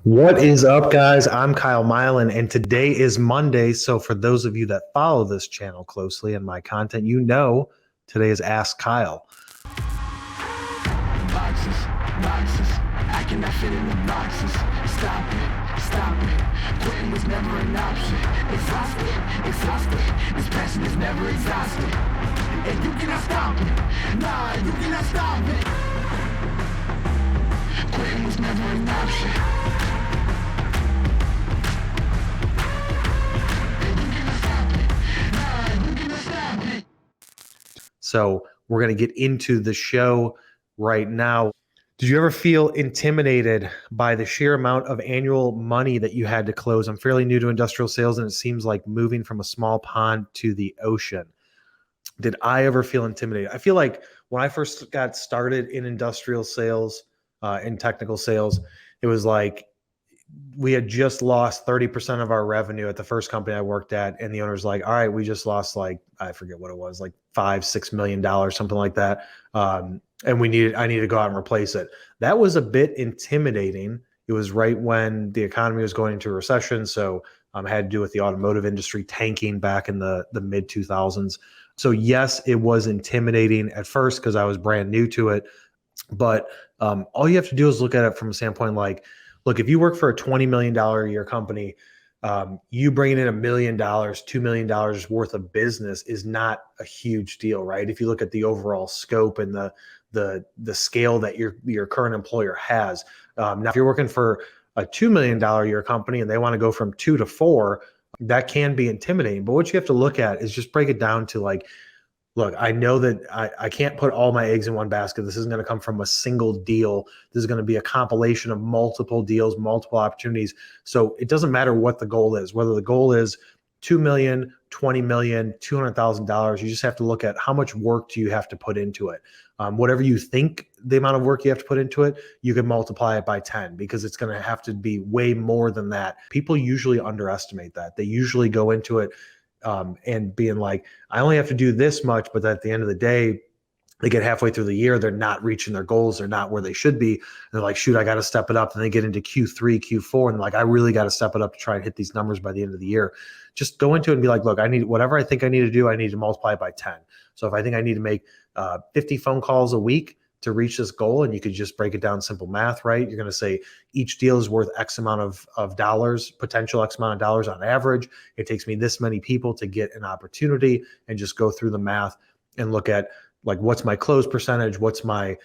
What is up, guys? I'm Kyle Milan, and today is Monday. So, for those of you that follow this channel closely and my content, you know today is Ask Kyle. Boxes, I cannot fit in the boxes. Stop it. Quitting was never an option. Exhausted. This passion is never exhausted. And you cannot stop it. Nah, you cannot stop it. Quitting was never an option. So, we're going to get into the show right now. Did you ever feel intimidated by the sheer amount of annual money that you had to close? I'm fairly new to industrial sales, and it seems like moving from a small pond to the ocean. Did I ever feel intimidated? I feel like when I first got started in industrial sales, in technical sales, it was like we had just lost 30% of our revenue at the first company I worked at. And the owner's like, all right, we just lost, like, I forget what it was, like $5-6 million, something like that. And I needed to go out and replace it. That was a bit intimidating. It was right when the economy was going into a recession. So I had to do with the automotive industry tanking back in the mid 2000s. So yes, it was intimidating at first because I was brand new to it. But all you have to do is look at it from a standpoint like, look, if you work for a $20 million a year company, you bringing in $1 million, $2 million worth of business is not a huge deal, right? If you look at the overall scope and the scale that your current employer has. Now, if you're working for a $2 million a year company and they want to go from 2 to 4, that can be intimidating. But what you have to look at is just break it down to like, look, I know that I can't put all my eggs in one basket. This isn't going to come from a single deal. This is going to be a compilation of multiple deals, multiple opportunities. So it doesn't matter what the goal is, whether the goal is 2 million, 20 million, $200,000. You just have to look at how much work do you have to put into it. Whatever you think the amount of work you have to put into it, you can multiply it by 10 because it's going to have to be way more than that. People usually underestimate that. They usually go into it and being like, I only have to do this much, but at the end of the day, they get halfway through the year, they're not reaching their goals, they're not where they should be. And they're like, shoot, I got to step it up. And they get into Q3, Q4, and they're like, I really got to step it up to try and hit these numbers by the end of the year. Just go into it and be like, look, I need whatever I think I need to do, I need to multiply it by 10. So if I think I need to make 50 phone calls a week to reach this goal, and you could just break it down simple math, right? You're going to say each deal is worth X amount of dollars, potential X amount of dollars on average. It takes me this many people to get an opportunity, and just go through the math and look at like, what's my close percentage? What's my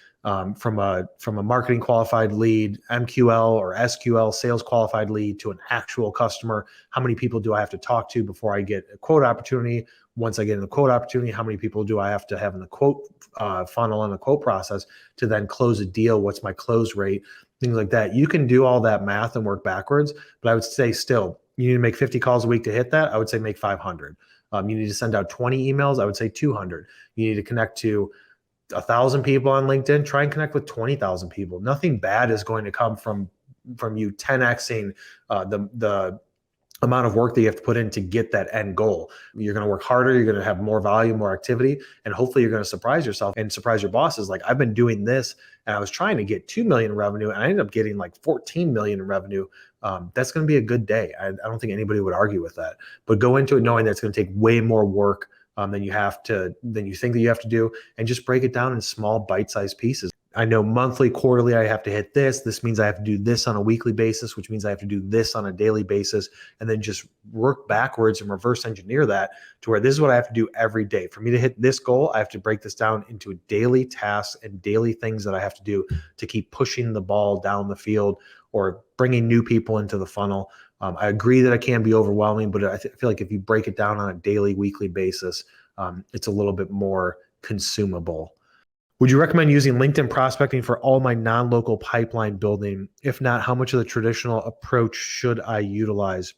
from a marketing qualified lead, MQL or SQL, sales qualified lead, to an actual customer? How many people do I have to talk to before I get a quote opportunity? Once I get in the quote opportunity, how many people do I have to have in the quote funnel and the quote process to then close a deal? What's my close rate? Things like that. You can do all that math and work backwards, but I would say still, you need to make 50 calls a week to hit that. I would say make 500. You need to send out 20 emails. I would say 200. You need to connect to 1,000 people on LinkedIn. Try and connect with 20,000 people. Nothing bad is going to come from you 10xing the amount of work that you have to put in to get that end goal. You're going to work harder. You're going to have more volume, more activity, and hopefully you're going to surprise yourself and surprise your bosses. Like, I've been doing this and I was trying to get 2 million in revenue and I ended up getting like 14 million in revenue. That's going to be a good day. I don't think anybody would argue with that, but go into it knowing that it's going to take way more work than you think that you have to do, and just break it down in small bite-sized pieces. I know monthly, quarterly, I have to hit this. This means I have to do this on a weekly basis, which means I have to do this on a daily basis, and then just work backwards and reverse engineer that to where this is what I have to do every day. For me to hit this goal, I have to break this down into daily tasks and daily things that I have to do to keep pushing the ball down the field or bringing new people into the funnel. I agree that it can be overwhelming, but I feel like if you break it down on a daily, weekly basis, it's a little bit more consumable. Would you recommend using LinkedIn prospecting for all my non-local pipeline building? If not, how much of the traditional approach should I utilize?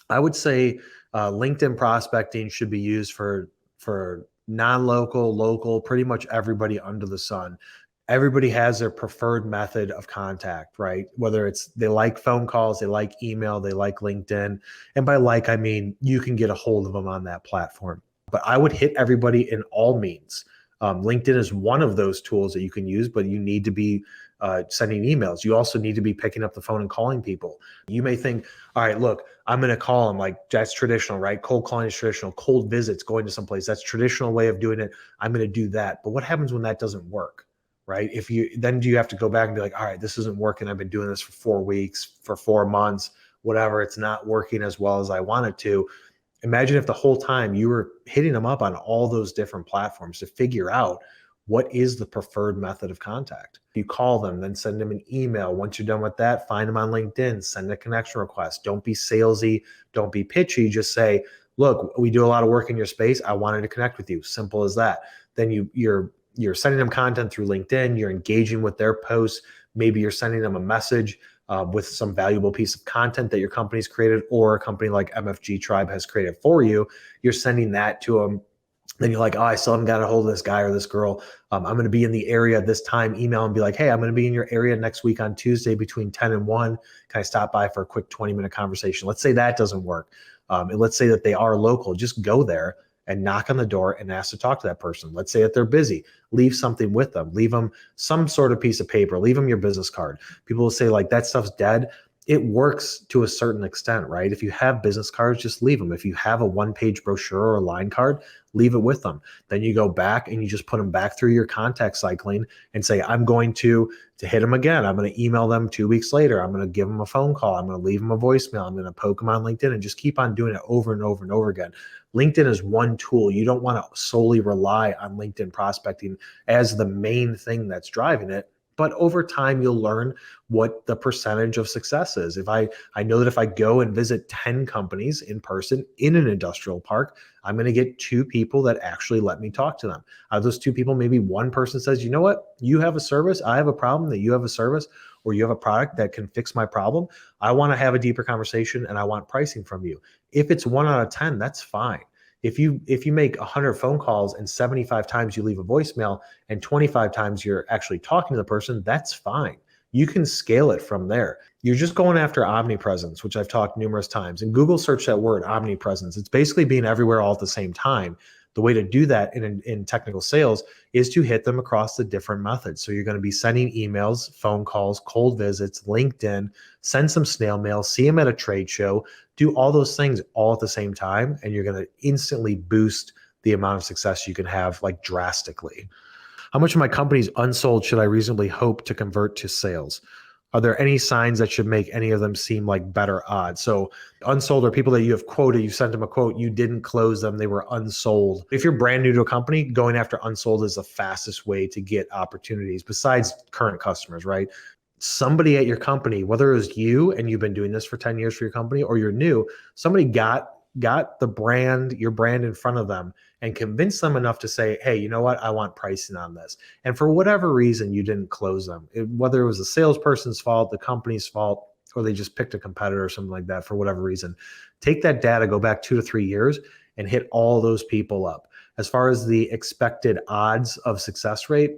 I would say LinkedIn prospecting should be used for non-local, local, pretty much everybody under the sun. Everybody has their preferred method of contact, right? Whether it's they like phone calls, they like email, they like LinkedIn. And by like, I mean you can get a hold of them on that platform. But I would hit everybody in all means. LinkedIn is one of those tools that you can use, but you need to be sending emails. You also need to be picking up the phone and calling people. You may think, all right, look, I'm going to call them. Like, that's traditional, right? Cold calling is traditional. Cold visits, going to someplace, that's traditional way of doing it. I'm going to do that. But what happens when that doesn't work? Right? Then do you have to go back and be like, all right, this isn't working. I've been doing this for 4 weeks, for 4 months, whatever. It's not working as well as I want it to. Imagine if the whole time you were hitting them up on all those different platforms to figure out what is the preferred method of contact. You call them, then send them an email. Once you're done with that, find them on LinkedIn, send a connection request. Don't be salesy. Don't be pitchy. Just say, look, we do a lot of work in your space. I wanted to connect with you. Simple as that. Then you're sending them content through LinkedIn. You're engaging with their posts. Maybe you're sending them a message with some valuable piece of content that your company's created, or a company like MFG Tribe has created for you. You're sending that to them. Then you're like, oh, I still haven't got a hold of this guy or this girl. I'm going to be in the area this time. Email and be like, hey, I'm going to be in your area next week on Tuesday between 10 and 1. Can I stop by for a quick 20-minute conversation? Let's say that doesn't work. And let's say that they are local. Just go there and knock on the door and ask to talk to that person. Let's say that they're busy. Leave something with them. Leave them some sort of piece of paper. Leave them your business card. People will say, like, that stuff's dead. It works to a certain extent, right? If you have business cards, just leave them. If you have a one-page brochure or a line card, leave it with them. Then you go back and you just put them back through your contact cycling and say, I'm going to hit them again. I'm going to email them 2 weeks later. I'm going to give them a phone call. I'm going to leave them a voicemail. I'm going to poke them on LinkedIn, and just keep on doing it over and over and over again. LinkedIn is one tool. You don't want to solely rely on LinkedIn prospecting as the main thing that's driving it. But over time, you'll learn what the percentage of success is. I know that if I go and visit 10 companies in person in an industrial park, I'm going to get 2 people that actually let me talk to them. Out of those 2 people, maybe one person says, you know what, you have a service, I have a problem, that you have a service, or you have a product that can fix my problem. I want to have a deeper conversation and I want pricing from you. If it's 1 out of 10, that's fine. If you make 100 phone calls and 75 times you leave a voicemail and 25 times you're actually talking to the person, that's fine. You can scale it from there. You're just going after omnipresence, which I've talked numerous times. And Google search that word, omnipresence. It's basically being everywhere all at the same time. The way to do that in technical sales is to hit them across the different methods. So you're going to be sending emails, phone calls, cold visits, LinkedIn, send some snail mail, see them at a trade show, do all those things all at the same time, and you're going to instantly boost the amount of success you can have, like, drastically. How much of my company's unsold should I reasonably hope to convert to sales? Are there any signs that should make any of them seem like better odds? So unsold are people that you have quoted, you sent them a quote, you didn't close them, they were unsold. If you're brand new to a company, going after unsold is the fastest way to get opportunities besides current customers, right? Somebody at your company, whether it was you and you've been doing this for 10 years for your company, or you're new, somebody got the brand, your brand, in front of them and convinced them enough to say, hey, you know what? I want pricing on this. And for whatever reason, you didn't close them. Whether it was the salesperson's fault, the company's fault, or they just picked a competitor or something like that for whatever reason, take that data, go back 2 to 3 years and hit all those people up. As far as the expected odds of success rate,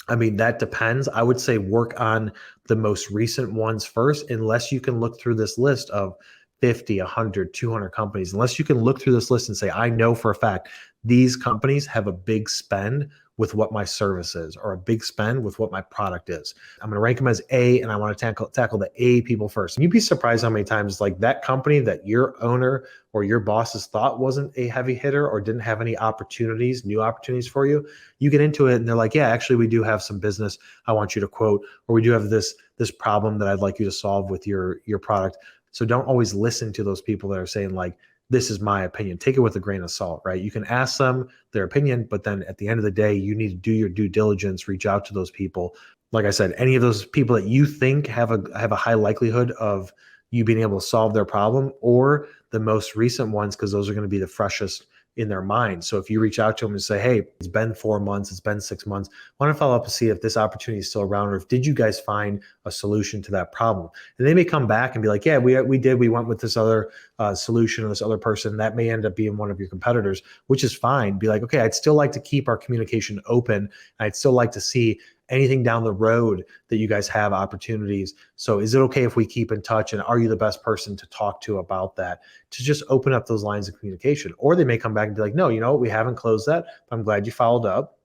I mean, that depends. I would say work on the most recent ones first, unless you can look through this list of 50, 100, 200 companies, unless you can look through this list and say, I know for a fact these companies have a big spend with what my service is, or a big spend with what my product is. I'm going to rank them as A, and I want to tackle the A people first. And you'd be surprised how many times, like, that company that your owner or your bosses thought wasn't a heavy hitter or didn't have any opportunities, new opportunities for you, you get into it and they're like, yeah, actually we do have some business I want you to quote, or we do have this problem that I'd like you to solve with your product. So don't always listen to those people that are saying, like, this is my opinion. Take it with a grain of salt, right? You can ask them their opinion, but then at the end of the day, you need to do your due diligence, reach out to those people. Like I said, any of those people that you think have a high likelihood of you being able to solve their problem, or the most recent ones, because those are going to be the freshest in their mind. So if you reach out to them and say, hey, it's been 4 months, it's been 6 months, I want to follow up and see if this opportunity is still around, or if did you guys find a solution to that problem? And they may come back and be like, yeah, we did. We went with this other solution, or this other person. That may end up being one of your competitors, which is fine. Be like, okay, I'd still like to keep our communication open. I'd still like to see anything down the road that you guys have opportunities. So is it okay if we keep in touch? And are you the best person to talk to about that? To just open up those lines of communication. Or they may come back and be like, no, you know what? We haven't closed that, but I'm glad you followed up.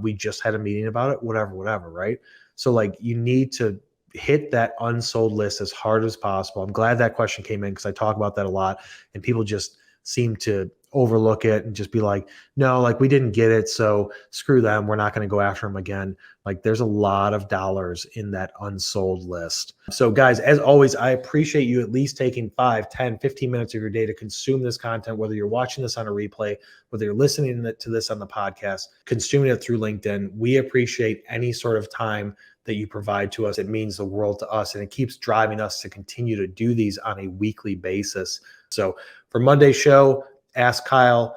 We just had a meeting about it, whatever, right? So like you need to hit that unsold list as hard as possible. I'm glad that question came in because I talk about that a lot and people just seem to overlook it and just be like, no, like we didn't get it. So screw them. We're not going to go after them again. Like there's a lot of dollars in that unsold list. So guys, as always, I appreciate you at least taking 5, 10, 15 minutes of your day to consume this content, whether you're watching this on a replay, whether you're listening to this on the podcast, consuming it through LinkedIn. We appreciate any sort of time that you provide to us. It means the world to us, and it keeps driving us to continue to do these on a weekly basis. So for Monday's show, Ask Kyle,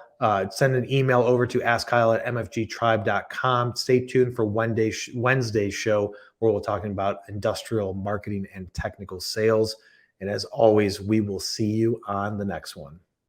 send an email over to askkyle@mfgtribe.com. Stay tuned for Wednesday's show, where we're talking about industrial marketing and technical sales. And as always, we will see you on the next one.